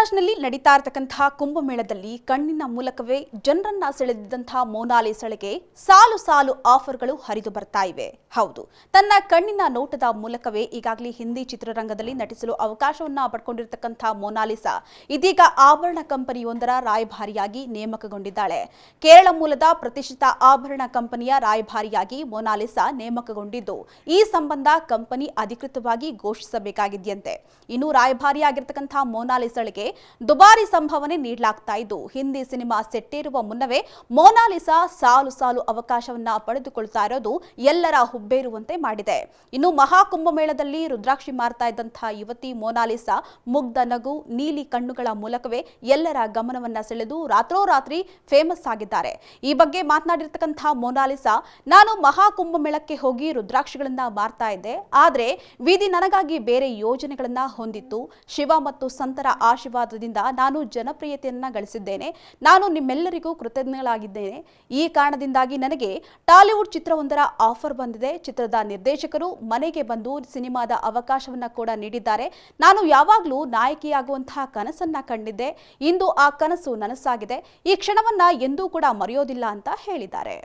ಪ್ರಯಾಗ್ರಾಜ್ನಲ್ಲಿ ನಡೀತಾ ಇರತಕ್ಕಂತಹ ಕುಂಭಮೇಳದಲ್ಲಿ ಕಣ್ಣಿನ ಮೂಲಕವೇ ಜನರನ್ನ ಸೆಳೆದಿದ್ದಂತಹ ಮೊನಾಲಿಸಾಳಿಗೆ ಸಾಲು ಸಾಲು ಆಫರ್ಗಳು ಹರಿದು ಬರ್ತಾ ಇವೆ. ಹೌದು, ತನ್ನ ಕಣ್ಣಿನ ನೋಟದ ಮೂಲಕವೇ ಈಗಾಗಲೇ ಹಿಂದಿ ಚಿತ್ರರಂಗದಲ್ಲಿ ನಟಿಸಲು ಅವಕಾಶವನ್ನ ಪಡ್ಕೊಂಡಿರತಕ್ಕಂತಹ ಮೊನಾಲಿಸಾ ಇದೀಗ ಆಭರಣ ಕಂಪನಿಯೊಂದರ ರಾಯಭಾರಿಯಾಗಿ ನೇಮಕಗೊಂಡಿದ್ದಾಳೆ. ಕೇರಳ ಮೂಲದ ಪ್ರತಿಷ್ಠಿತ ಆಭರಣ ಕಂಪನಿಯ ರಾಯಭಾರಿಯಾಗಿ ಮೊನಾಲಿಸಾ ನೇಮಕಗೊಂಡಿದ್ದು, ಈ ಸಂಬಂಧ ಕಂಪನಿ ಅಧಿಕೃತವಾಗಿ ಘೋಷಿಸಬೇಕಾಗಿದೆಯಂತೆ. ಇನ್ನು ರಾಯಭಾರಿಯಾಗಿರ್ತಕ್ಕಂತಹ ಮೊನಾಲಿಸಾಳಿಗೆ ದುಬಾರಿ ಸಂಭಾವನೆ ನೀಡಲಾಗ್ತಾ ಇದ್ದು, ಹಿಂದಿ ಸಿನಿಮಾ ಸೆಟ್ಟೇರುವ ಮುನ್ನವೇ ಮೊನಾಲಿಸಾ ಸಾಲು ಸಾಲು ಅವಕಾಶವನ್ನ ಪಡೆದುಕೊಳ್ತಾ ಇರೋದು ಎಲ್ಲರ ಹುಬ್ಬೇರುವಂತೆ ಮಾಡಿದೆ. ಇನ್ನು ಮಹಾಕುಂಭಮೇಳದಲ್ಲಿ ರುದ್ರಾಕ್ಷಿ ಮಾರ್ತಾ ಇದ್ದಂತಹ ಯುವತಿ ಮೊನಾಲಿಸಾ ಮುಗ್ಧ ನಗು, ನೀಲಿ ಕಣ್ಣುಗಳ ಮೂಲಕವೇ ಎಲ್ಲರ ಗಮನವನ್ನ ಸೆಳೆದು ರಾತ್ರೋರಾತ್ರಿ ಫೇಮಸ್ ಆಗಿದ್ದಾರೆ. ಈ ಬಗ್ಗೆ ಮಾತನಾಡಿರ್ತಕ್ಕಂತಹ ಮೊನಾಲಿಸಾ, ನಾನು ಮಹಾಕುಂಭಮೇಳಕ್ಕೆ ಹೋಗಿ ರುದ್ರಾಕ್ಷಿಗಳನ್ನ ಮಾರ್ತಾ ಇದ್ದೆ, ಆದ್ರೆ ವಿಧಿ ನನಗಾಗಿ ಬೇರೆ ಯೋಜನೆಗಳನ್ನ ಹೊಂದಿತ್ತು. ಶಿವ ಮತ್ತು ಸಂತರ ಆಶೀರ್ವಾದದಿಂದ ನಾನು ಜನಪ್ರಿಯತೆಯನ್ನ ಗಳಿಸಿದ್ದೇನೆ. ನಾನು ನಿಮ್ಮೆಲ್ಲರಿಗೂ ಕೃತಜ್ಞಳಾಗಿದ್ದೇನೆ. ಈ ಕಾರಣದಿಂದಾಗಿ ನನಗೆ ಟಾಲಿವುಡ್ ಚಿತ್ರವೊಂದರ ಆಫರ್ ಬಂದಿದೆ. ಚಿತ್ರದ ನಿರ್ದೇಶಕರು ಮನೆಗೆ ಬಂದು ಸಿನಿಮಾದ ಅವಕಾಶವನ್ನ ಕೂಡ ನೀಡಿದ್ದಾರೆ. ನಾನು ಯಾವಾಗಲೂ ನಾಯಕಿಯಾಗುವಂತಹ ಕನಸನ್ನ ಕಂಡಿದ್ದೆ. ಇಂದು ಆ ಕನಸು ನನಸಾಗಿದೆ. ಈ ಕ್ಷಣವನ್ನ ಎಂದೂ ಕೂಡ ಮರೆಯೋದಿಲ್ಲ ಅಂತ ಹೇಳಿದ್ದಾರೆ.